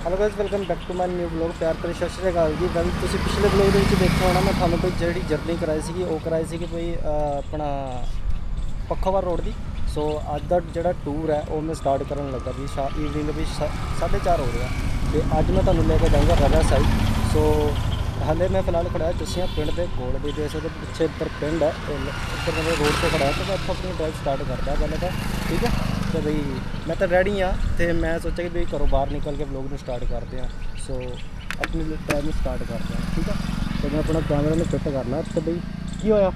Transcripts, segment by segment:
Hello guys, welcome back to my new vlog. ਪਿਆਰ ਭਰੀ ਸਤਿ ਸ਼੍ਰੀ ਅਕਾਲ ਜੀ। ਵੈਲ ਤੁਸੀਂ ਪਿਛਲੇ ਵਲੌਗ ਦੇ ਵਿੱਚ ਦੇਖਿਆ ਹੋਣਾ, ਮੈਂ ਤੁਹਾਨੂੰ ਕੋਈ ਜਿਹੜੀ ਜਰਨੀ ਕਰਾਈ ਸੀਗੀ ਉਹ ਕਰਾਈ ਸੀਗੀ ਕੋਈ ਆਪਣਾ ਪੱਖੋਵਾਲ ਰੋਡ ਦੀ। ਸੋ ਅੱਜ ਦਾ ਜਿਹੜਾ ਟੂਰ ਹੈ ਉਹ ਮੈਂ ਸਟਾਰਟ ਕਰਨ ਲੱਗਾ ਜੀ। ਈਵਨਿੰਗ ਦੇ ਵਿੱਚ 4:30 ਹੋ ਰਿਹਾ ਅਤੇ ਅੱਜ ਮੈਂ ਤੁਹਾਨੂੰ ਲੈ ਕੇ ਜਾਊਂਗਾ ਰਾਜਾ ਸਾਈਡ। ਸੋ ਹਾਲੇ ਮੈਂ ਫਿਲਹਾਲ ਖੜ੍ਹਾ ਚੁੱਸੀਆਂ ਪਿੰਡ ਦੇ ਕੋਲ ਵੀ ਦੇ ਸਕਦੇ ਪਿੱਛੇ ਇੱਧਰ ਪਿੰਡ ਹੈ, ਇੱਧਰ ਮੇਰੇ ਰੋਡ 'ਤੇ ਖੜ੍ਹਾ ਅਤੇ ਮੈਂ ਇੱਥੋਂ ਆਪਣੀ ਡਰਾਈਵ ਸਟਾਰਟ ਕਰਦਾ ਪਹਿਲਾਂ ਤਾਂ। ਠੀਕ ਹੈ ਅਤੇ ਬਈ ਮੈਂ ਤਾਂ ਰੈਡੀ ਹਾਂ ਅਤੇ ਮੈਂ ਸੋਚਿਆ ਕਿ ਵੀ ਘਰੋਂ ਬਾਹਰ ਨਿਕਲ ਕੇ ਵਲੋਗ ਨੂੰ ਸਟਾਰਟ ਕਰਦੇ ਹਾਂ। ਸੋ ਆਪਣੀ ਡਰਾਈਵ ਨੂੰ ਸਟਾਰਟ ਕਰਦੇ ਹਾਂ। ਠੀਕ ਆ, ਅਤੇ ਮੈਂ ਆਪਣਾ ਕੈਮਰਾ ਨੂੰ ਫਿੱਟ ਕਰਨਾ। ਅਤੇ ਬਈ ਕੀ ਹੋਇਆ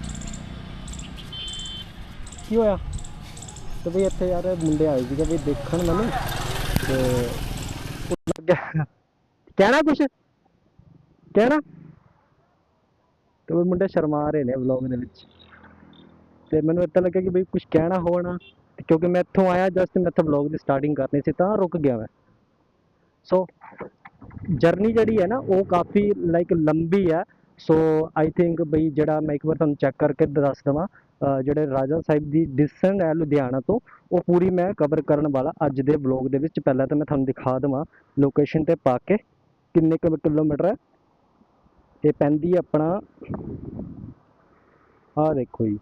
ਕੀ ਹੋਇਆ ਅਤੇ ਬਈ ਇੱਥੇ ਯਾਰ ਮੁੰਡੇ ਆਏ ਸੀਗੇ ਬਈ ਦੇਖਣ ਮੈਨੂੰ, ਅਤੇ ਕਹਿਣਾ ਕੁਛ ਕਹਿਣਾ, ਅਤੇ ਉਹ ਮੁੰਡੇ ਸ਼ਰਮਾ ਰਹੇ ਨੇ ਵਲੋਗ ਦੇ ਵਿੱਚ। ਅਤੇ ਮੈਨੂੰ ਇੱਦਾਂ ਲੱਗਿਆ ਕਿ ਬਈ ਕੁਛ ਕਹਿਣਾ ਹੋਣਾ, ਕਿਉਂਕਿ ਮੈਂ ਇੱਥੋਂ ਆਇਆ ਜਸਟ ਮੈਂ ਇੱਥੇ ਵਲੋਗ ਦੀ ਸਟਾਰਟਿੰਗ ਕਰਨੀ ਸੀ ਤਾਂ ਰੁਕ ਗਿਆ ਮੈਂ। ਸੋ ਜਰਨੀ ਜਿਹੜੀ ਹੈ ਨਾ ਉਹ ਕਾਫੀ ਲਾਈਕ ਲੰਬੀ ਹੈ। ਸੋ ਆਈ ਥਿੰਕ ਬਈ ਜਿਹੜਾ ਮੈਂ ਇੱਕ ਵਾਰ ਤੁਹਾਨੂੰ ਚੈੱਕ ਕਰਕੇ ਦੱਸ ਦੇਵਾਂ, ਜਿਹੜੇ ਰਾਜਾ ਸਾਹਿਬ ਦੀ ਡਿਸਟੈਂਸ ਹੈ ਲੁਧਿਆਣਾ ਤੋਂ, ਉਹ ਪੂਰੀ ਮੈਂ ਕਵਰ ਕਰਨ ਵਾਲਾ ਅੱਜ ਦੇ ਵਲੋਗ ਦੇ ਵਿੱਚ। ਪਹਿਲਾਂ ਤਾਂ ਮੈਂ ਤੁਹਾਨੂੰ ਦਿਖਾ ਦੇਵਾਂ ਲੋਕੇਸ਼ਨ 'ਤੇ ਪਾ ਕੇ ਕਿੰਨੇ ਕਿਲੋਮੀਟਰ ਹੈ। ਇਹ ਪੈਂਦੀ ਆਪਣਾ ਆਹ ਦੇਖੋ ਜੀ,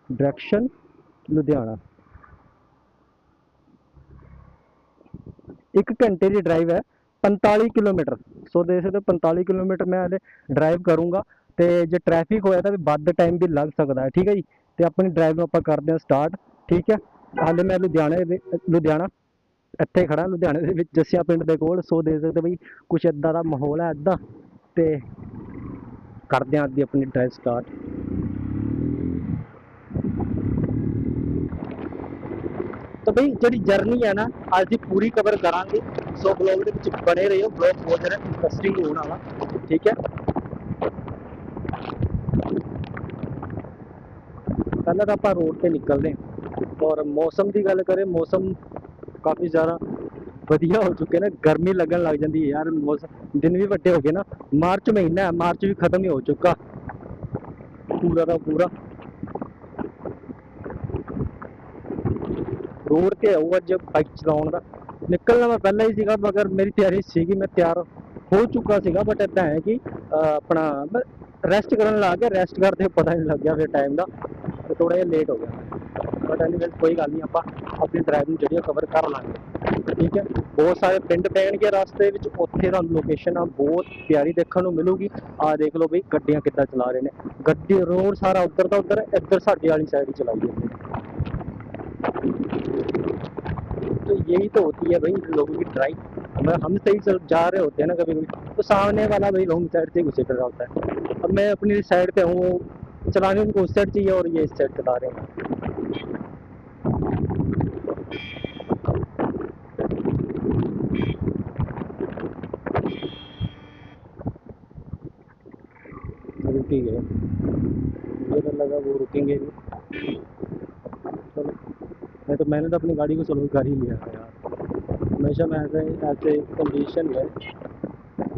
ਡਾਇਰੈਕਸ਼ਨ ਲੁਧਿਆਣਾ। 1 ਘੰਟੇ ਦੀ ਡਰਾਈਵ ਹੈ, 45 ਕਿਲੋਮੀਟਰ। ਸੋ ਦੇਖ ਸਕਦੇ ਹੋ 45 ਕਿਲੋਮੀਟਰ ਮੈਂ ਹਲੇ ਡਰਾਈਵ ਕਰੂੰਗਾ, ਅਤੇ ਜੇ ਟ੍ਰੈਫਿਕ ਹੋਇਆ ਤਾਂ ਵੀ ਵੱਧ ਟਾਈਮ ਵੀ ਲੱਗ ਸਕਦਾ ਹੈ। ਠੀਕ ਹੈ ਜੀ, ਅਤੇ ਆਪਣੀ ਡਰਾਈਵ ਨੂੰ ਆਪਾਂ ਕਰਦੇ ਹਾਂ ਸਟਾਰਟ। ਠੀਕ ਹੈ, ਹਾਲੇ ਮੈਂ ਲੁਧਿਆਣਾ ਇੱਥੇ ਖੜਾ, ਲੁਧਿਆਣੇ ਦੇ ਵਿੱਚ ਜੱਸੀਆਂ ਪਿੰਡ ਦੇ ਕੋਲ। ਸੋ ਦੇਖ ਸਕਦੇ ਬਈ ਕੁਛ ਇੱਦਾਂ ਦਾ ਮਾਹੌਲ ਹੈ ਇੱਦਾਂ, ਅਤੇ ਕਰਦੇ ਹਾਂ ਅੱਗੇ ਆਪਣੀ ਡਰਾਈਵ ਸਟਾਰਟ। ਤਾਂ ਬਈ ਜਿਹੜੀ ਜਰਨੀ ਹੈ ਨਾ ਅੱਜ ਦੀ ਪੂਰੀ ਕਵਰ ਕਰਾਂਗੇ। ਸੋ ਬਲੌਗ ਦੇ ਵਿੱਚ ਬਣੇ ਰਹੋ, ਬਲੌਗ ਬਹੁਤ ਜ਼ਿਆਦਾ ਇੰਟਰਸਟਿੰਗ ਹੋਣ ਵਾਲਾ। ਠੀਕ ਹੈ, ਪਹਿਲਾਂ ਤਾਂ ਆਪਾਂ ਰੋਡ 'ਤੇ ਨਿਕਲਦੇ ਹਾਂ। ਔਰ ਮੌਸਮ ਦੀ ਗੱਲ ਕरें, ਮੌਸਮ ਕਾਫੀ ਜ਼ਿਆਦਾ ਵਧੀਆ ਹੋ ਚੁੱਕੇ ਨੇ। ਗਰਮੀ ਲੱਗਣ ਲੱਗ ਜਾਂਦੀ ਹੈ ਯਾਰ, ਮੌਸਮ ਦਿਨ ਵੀ ਵੱਡੇ ਹੋ ਗਏ ਨਾ। ਮਾਰਚ ਮਹੀਨਾ ਹੈ, ਮਾਰਚ ਵੀ ਖਤਮ ਹੀ ਹੋ ਚੁੱਕਾ ਪੂਰਾ ਦਾ ਪੂਰਾ। ਰੋਡ 'ਤੇ ਆਊ ਅੱਜ ਬਾਈਕ ਚਲਾਉਣ ਦਾ। ਨਿਕਲਣਾ ਮੈਂ ਪਹਿਲਾਂ ਹੀ ਸੀਗਾ, ਮਗਰ ਮੇਰੀ ਤਿਆਰੀ ਸੀਗੀ, ਮੈਂ ਤਿਆਰ ਹੋ ਚੁੱਕਾ ਸੀਗਾ। ਬਟ ਇੱਦਾਂ ਹੈ ਕਿ ਆਪਣਾ ਰੈਸਟ ਕਰਨ ਲੱਗ ਗਿਆ, ਰੈਸਟ ਕਰਦੇ ਪਤਾ ਨਹੀਂ ਲੱਗਿਆ ਫਿਰ ਟਾਈਮ ਦਾ, ਅਤੇ ਥੋੜ੍ਹਾ ਜਿਹਾ ਲੇਟ ਹੋ ਗਿਆ। ਬਟ ਐਨੀਵੇਜ਼ ਕੋਈ ਗੱਲ ਨਹੀਂ, ਆਪਾਂ ਆਪਣੀ ਡਰਾਈਵ ਨੂੰ ਜਿਹੜੀ ਕਵਰ ਕਰ ਲਾਂਗੇ। ਠੀਕ ਹੈ, ਬਹੁਤ ਸਾਰੇ ਪਿੰਡ ਪੈਣਗੇ ਰਸਤੇ ਵਿੱਚ, ਉੱਥੇ ਤੁਹਾਨੂੰ ਲੋਕੇਸ਼ਨ ਆ ਬਹੁਤ ਪਿਆਰੀ ਦੇਖਣ ਨੂੰ ਮਿਲੂਗੀ। ਆਹ ਦੇਖ ਲਓ ਬਈ ਗੱਡੀਆਂ ਕਿੱਦਾਂ ਚਲਾ ਰਹੇ ਨੇ, ਗੱਡੀ ਰੋਡ ਸਾਰਾ ਉੱਧਰ ਦਾ ਉੱਧਰ, ਇੱਧਰ ਸਾਡੀ ਵਾਲੀ ਸਾਈਡ ਹੀ चलाई ਜਾਂਦੇ ਨੇ। तो यही तो होती है भाई लोगों की ड्राइव। हम सही जा रहे होते हैं ना कभी कभी, तो सामने वाला भाई रॉन्ग साइड से घुसे फिर रहा होता है। अब मैं अपनी साइड पे हूँ, चलाने उनको उस साइड चाहिए और ये इस साइड चला रहे हैं। रुकी गए, मुझे तो लगा वो रुकेंगे भी। चलो, मैं तो मैंने तो अपनी गाड़ी को स्लो कर ही लिया था यार। हमेशा मैं ऐसे कंडीशन में,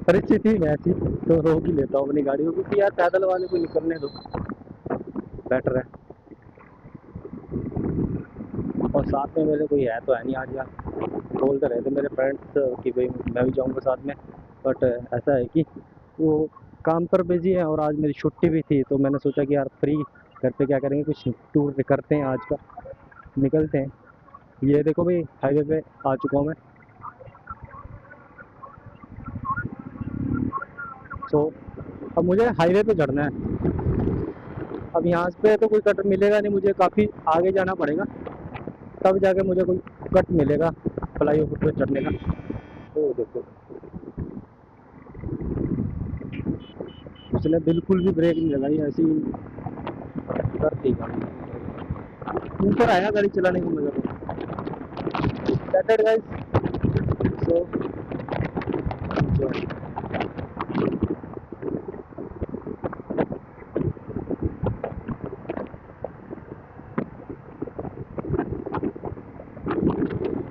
परिस्थिति में ऐसी तो रोक ही लेता हूँ अपनी गाड़ी को, क्योंकि यार पैदल वाले को निकलने दो, बेटर है। और साथ में मेरे कोई है तो है नहीं आज यार। बोल तो रहे थे मेरे फ्रेंड्स कि भाई मैं भी जाऊंगा साथ में, बट ऐसा है कि वो काम पर बिजी है और आज मेरी छुट्टी भी थी, तो मैंने सोचा कि यार फ्री घर पे क्या करेंगे, कुछ टूर करते हैं आज का, निकलते हैं। ये देखो भाई हाईवे पे आ चुका हूँ मैं। सो अब मुझे हाईवे पे चढ़ना है। अब यहाँ पे तो कोई कट मिलेगा नहीं, मुझे काफ़ी आगे जाना पड़ेगा, तब जाके मुझे कोई कट मिलेगा फ्लाई ओवर पे चढ़ने का। तो देखो उसने बिल्कुल भी ब्रेक नहीं लगाई, ऐसी करती गाड़ी। ऊपर आया गाड़ी चलाने को मजा तो स्टार्टेड गाइस। सो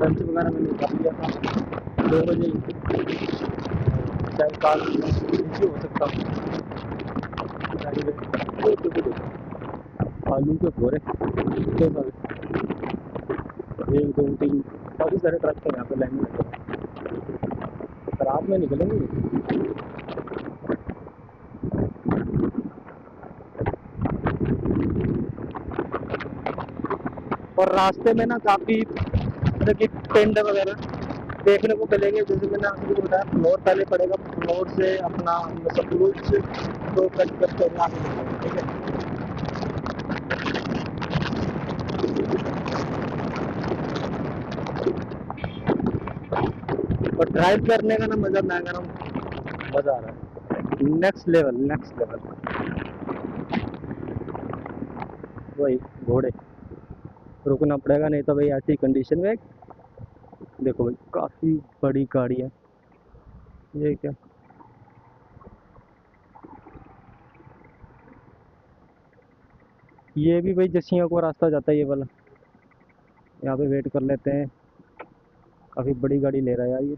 लंच वगैरह मैंने कर लिया था 2 बजे ही, शायद काल बिजी हो सकता हूँ। आलू के भोरे कितने सारे, 1 2 3 काफ़ी सारे ट्रक हैं यहाँ पे लाइन में। रात में निकलेंगे। और रास्ते में ना काफ़ी तरह की टेंट वगैरह देखने को मिलेंगे। जैसे मैंने आपको बताया फ्लोर पहले पड़ेगा, फ्लोर से अपना सतलुज को कट करके आगे निकलेंगे, ठीक है। और ड्राइव करने का ना मज़ा, मैं कह रहा हूँ मज़ा आ रहा है, नेक्स्ट लेवल नेक्स्ट लेवल। वही घोड़े, रुकना पड़ेगा नहीं तो भाई ऐसी कंडीशन में। देखो भाई काफ़ी बड़ी गाड़ी है ये। क्या ये भी भाई जसिया को रास्ता जाता है ये वाला। यहाँ पे वेट कर लेते हैं। काफ़ी बड़ी गाड़ी ले रहा है यार ये।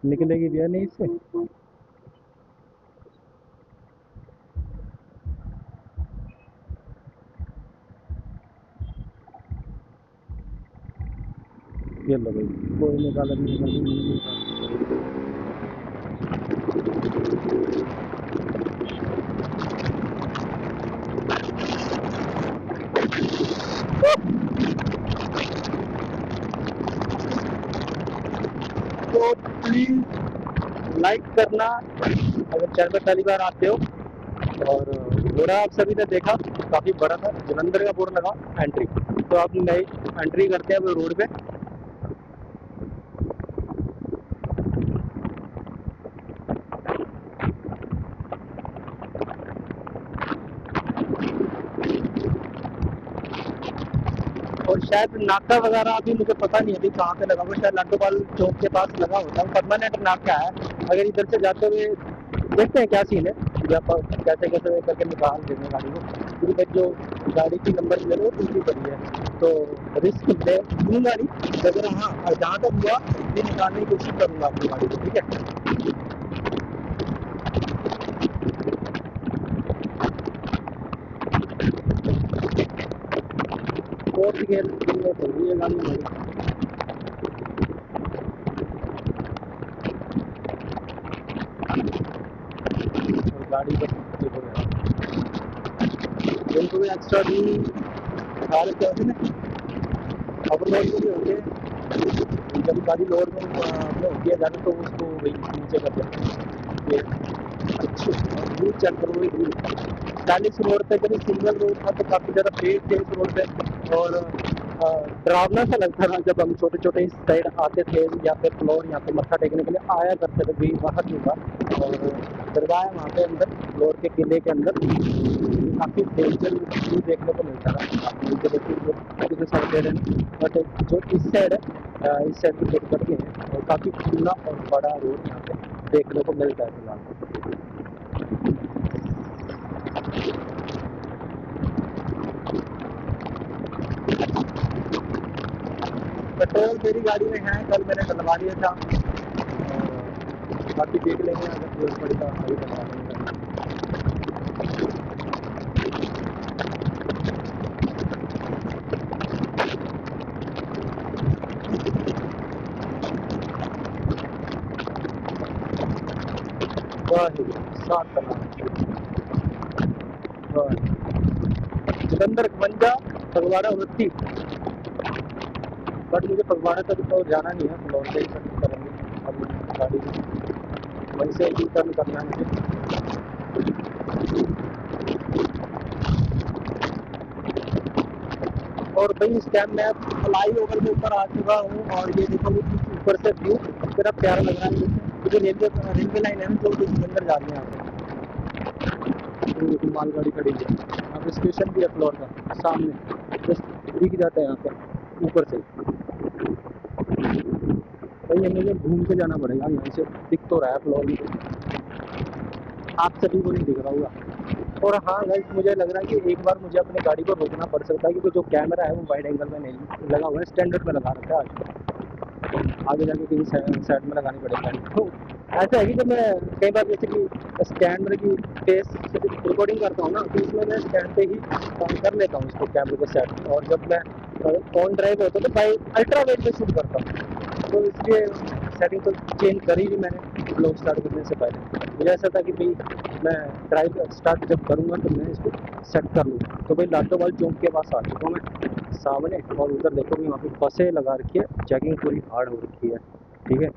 निकलेगी भी है नहीं इससे। ये लो भाई, कोई निकाला नहीं। तो प्लीज़ लाइक करना अगर चैनल पर पहली बार आते हो। और घोड़ा आप सभी ने देखा काफ़ी बड़ा था, जलंधर का बोर्ड लगा एंट्री। तो आप नई एंट्री करते हैं वो रोड पे। और शायद नाका वगैरह अभी मुझे पता नहीं अभी कहाँ पे लगा हुआ, शायद लाडोवाल चौक के पास लगा होता है, परमानेंट नाका है। अगर इधर से जाते हुए देखते हैं क्या सीन है, या कैसे कैसे करके निकाल देंगे गाड़ी को, क्योंकि भाई जो गाड़ी की नंबर प्लेट वो टूटी पड़ी है। तो रिस्क ले लूँगा नहीं, अगर हाँ जहाँ तक हुआ ये निकालने की कोशिश करूँगा अपनी गाड़ी को, ठीक है। फोर्थ गियर में चल रही है गाड़ी मेरी। और गाड़ी का देखो यार, उनको भी एक्स्ट्रा भी खा लेते होते ना, ओवर लोड भी होते हैं। जब गाड़ी लोड में होती है ज़्यादा तो उसको वही नीचे कर देते हैं ये। अच्छे व्यू चेक करो, वही व्यू 40 रोड पे कभी सिंगल रोड था तो काफ़ी ज़्यादा तेज थे इस रोड पे। और डरावना सा लगता था जब हम छोटे छोटे इस साइड आते थे, या फिर फ्लोर यहाँ पे मत्था टेकने के लिए आया करते थे, भी बाहर नहीं था। और दरगाह है वहाँ पे अंदर फ्लोर के किले के अंदर, काफ़ी डेंजर व्यू देखने को मिलता था। आप नीचे देखिए जो साइड दे रहे हैं, बट जो इस साइड है इस साइड की दिक्कत नहीं है, और काफ़ी खुला और बड़ा रोड यहाँ पे देखने को मिलता है फिलहाल। पेट्रोल मेरी गाड़ी में है, कल मैंने डलवा दिया था। और बाकी देख लेंगे अगर जरूरत पड़ी तो अभी डलवा देंगे। सात जलंधर 51 फगवाड़ा 29। बट मुझे फगवाड़ा तक तो जाना नहीं है, फ्लोर से ही सर्विस करेंगे अब गाड़ी वहीं से ही टर्न करना है मुझे। और भाई इस टाइम मैं फ्लाई ओवर के ऊपर आ चुका हूँ, और ये देखो ऊपर से व्यू कितना प्यारा लग रहा है मुझे। रेलवे लाइन है जो जलंधर जा रही है यहाँ पे। मालगाड़ी खड़ी है यहाँ पे, स्टेशन भी है फ्लोर का सामने, जस्ट दिख जाता है यहाँ पे ऊपर से। भाई ये मुझे घूम के जाना पड़ेगा, यहाँ से दिख तो रहा है फ्लोर में, आप सभी को नहीं दिख रहा होगा। और हाँ गाइस, मुझे लग रहा है कि एक बार मुझे अपनी गाड़ी को रोकना पड़ सकता है, क्योंकि जो कैमरा है वो वाइड एंगल में नहीं लगा हुआ है, स्टैंडर्ड में लगा रखा है। आज आगे जाके कहीं साइड में लगानी पड़ेगी गाड़ी को। ऐसा है कि जब मैं कई बार जैसे कि स्टैंड में की फेस रिकॉर्डिंग करता हूँ ना, तो इसमें मैं स्टैंड पे ही कर लेता हूँ इसको कैमरे को सेट। और जब मैं ऑन ड्राइव होता हूँ तो भाई अल्ट्रा वाइड में शूट करता हूँ, तो इसलिए सेटिंग तो चेंज करी थी मैंने ब्लॉग स्टार्ट करने से पहले। मुझे ऐसा था कि भाई मैं ड्राइव स्टार्ट जब करूँगा तो मैं इसको सेट कर लूँगा। तो भाई लाडोवाल चौक के पास आ चुका हूँ मैं सामने, और उधर देखो वहाँ पे बसें लगा रखी है, चेकिंग पूरी हार्ड हो रखी है। ठीक है,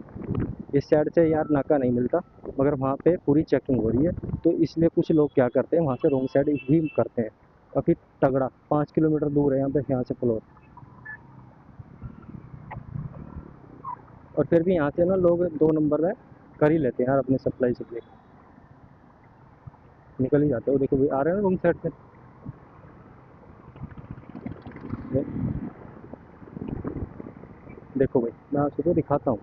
इस साइड से यार नाका नहीं मिलता, मगर वहाँ पे पूरी चेकिंग हो रही है। तो इसलिए कुछ लोग क्या करते हैं, वहाँ से रोंग साइड ही करते हैं। काफ़ी तगड़ा 5 किलोमीटर दूर है यहाँ से फ्लोर। और फिर भी यहाँ से ना लोग 2 नंबर में कर ही लेते हैं यार, अपनी सप्लाई सप्लाई निकल ही जाते हैं। वो देखो भाई आ रहे हैं ना रोंग साइड से। देखो भाई मैं आपको दिखाता हूँ,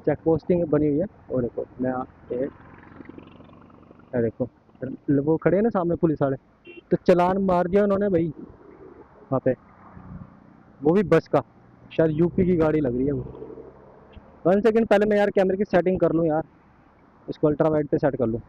चेक पोस्टिंग बनी हुई है। और देखो मैं ये देखो वो खड़े हैं ना सामने पुलिस वाले, तो चालान मार दिया उन्होंने भाई वहाँ पे, वो भी बस का। शायद यूपी की गाड़ी लग रही है वो। 1 सेकंड, पहले मैं यार कैमरे की सेटिंग कर लूँ यार, इसको अल्ट्रा वाइड पे सेट कर लूँ।